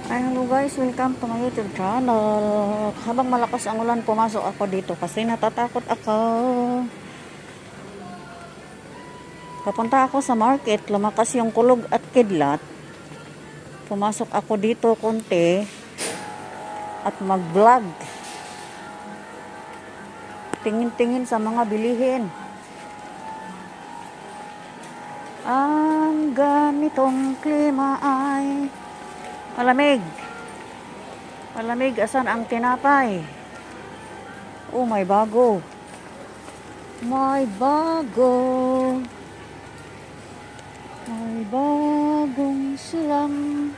Ay, hello guys, welcome to my YouTube channel. Habang malakas ang ulan, pumasok ako dito kasi natatakot ako. Papunta ako sa market, lumakas yung kulog at kidlat. Pumasok ako dito konti at mag-vlog. Tingin-tingin sa mga bilihin. Ang ganitong klima ay malamig. Malamig, asan ang tinapay? Oh, may bago. May bago. May bagong silang.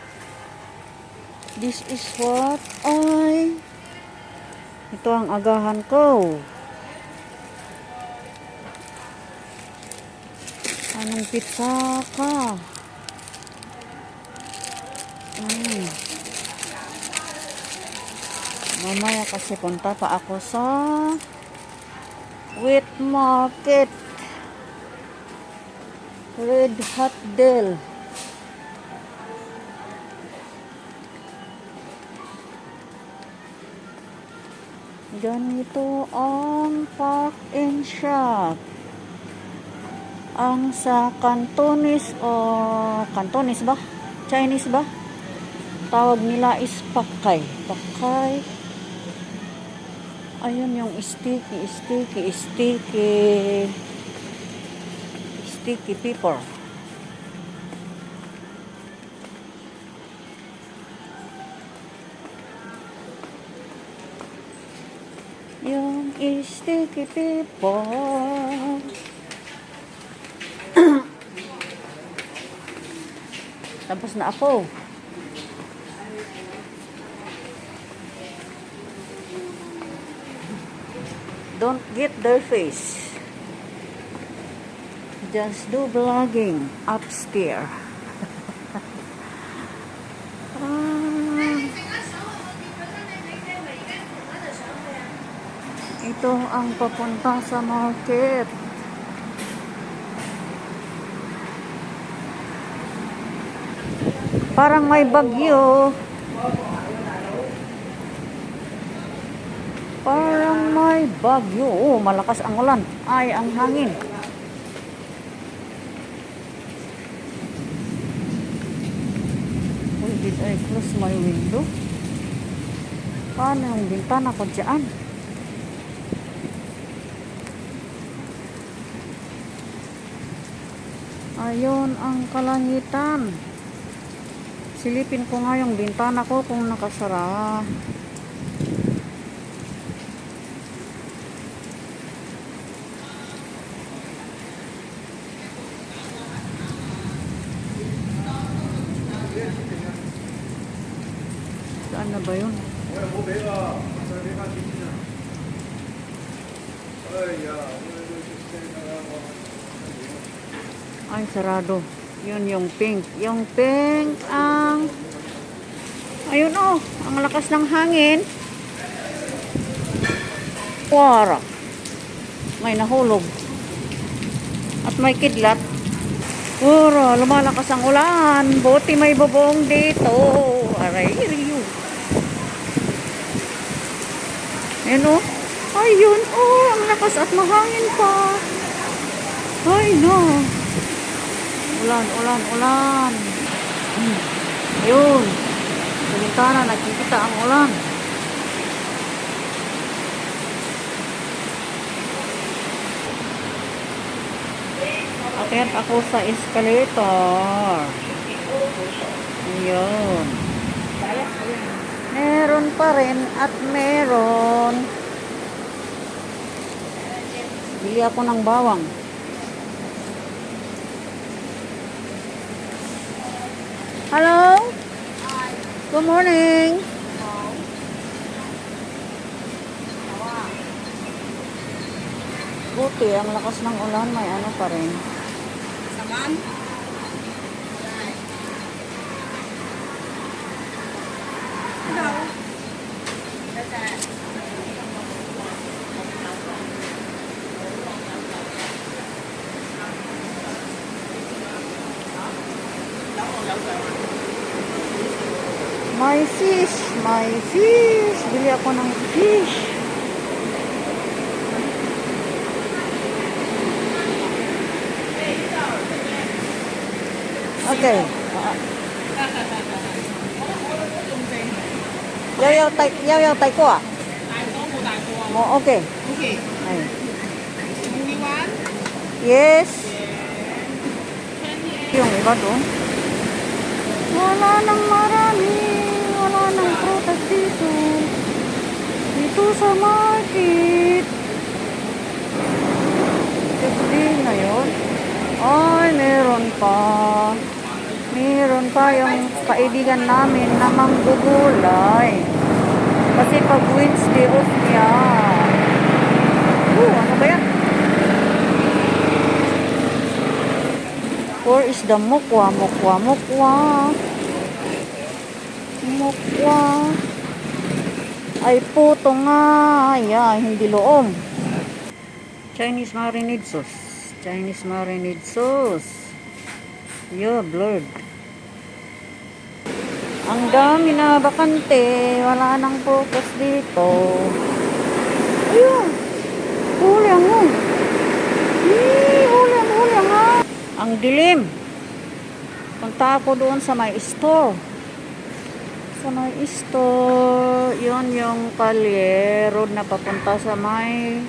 This is what I... Ito ang agahan ko. Anong pizza ka? Mamaya kasi punta pa ako sa wheat market. Red Hot Del. Ganito ang park and shop. Ang sa Cantonese o Cantonese ba? Chinese ba? Tawag nila is pakay. Pakay. Ayun yung sticky paper. Yung sticky paper. Tapos na ako. Don't get their face. Just do vlogging upstairs. Ito ang papunta sa market. Parang may bagyo. Parang may bagyo. Oh, malakas ang ulan. Ay, ang hangin. Oh, did I close my window? Paano yung bintana ko dyan? Ayun ang kalangitan. Silipin ko nga yung bintana ko kung nakasara. Saan na ba yun? Ay, sarado. Yun yung pink. Yung pink ang... Ayun oh, ang lakas ng hangin. Wara. May nahulog. At may kidlat. Wara, lumalakas ang ulan. Buti may bubong dito. Aray, riyo. Ayun oh. Ayun oh, ang lakas at mahangin pa. Ay no. Ulan. Ayun. Sa bintana, nakikita ang ulan. Akyat ako sa escalator. Ayun. Meron pa rin at meron. Bili ako ng bawang. Hello? Hi. Good morning. Buti, ang lakas ng ulan, may ano pa rin. Saman? Hello. My fish, my fish. Bili ako ng fish. Okay. Yaw tay ko ah. Mo okay. Okay. Ay. Only one? Yes. Yung iba doon. Wala nang marami. Wala nang prutas dito. Dito sa market. Hindi na yun. Ay, meron pa. Meron pa yung kaibigan namin na manggugulay. Kasi pag Wednesday off niya. Ano ba yan? Where is the mukwa? Mukwa. Ay, puto nga. Ay, hindi loom. Chinese marinade sauce. Yeah, blurred. Ang dami na bakante. Wala nang focus dito. Ayun. Huli mo. Huli nga. Ang dilim. Punta ako doon sa may store. Yun yung Kalye Road na papunta sa may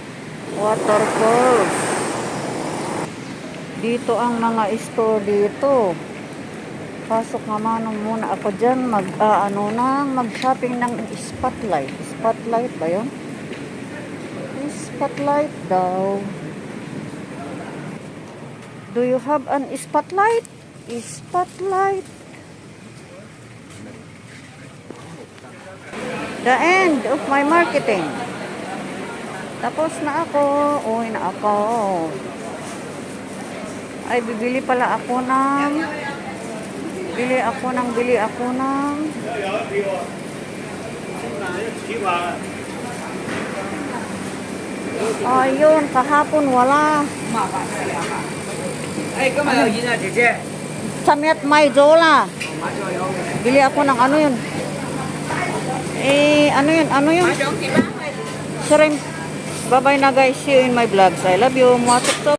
waterfalls. Dito ang mga store dito. Pasok naman muna ako dyan. Mag-shopping ng spotlight. Spotlight ba yun? Spotlight daw. Do you have an spotlight? Spotlight. The end of my marketing. Tapos na ako. Uwi na ako. Ay, bibili ako ng ayun, kahapon wala. Ay, kamayo yun na, Jeje. Samyat may zola. Bili ako ng ano yun. Ano yun? Shrimp. Bye-bye na guys. See you in my vlogs. I love you. Mwah, tuk, tuk.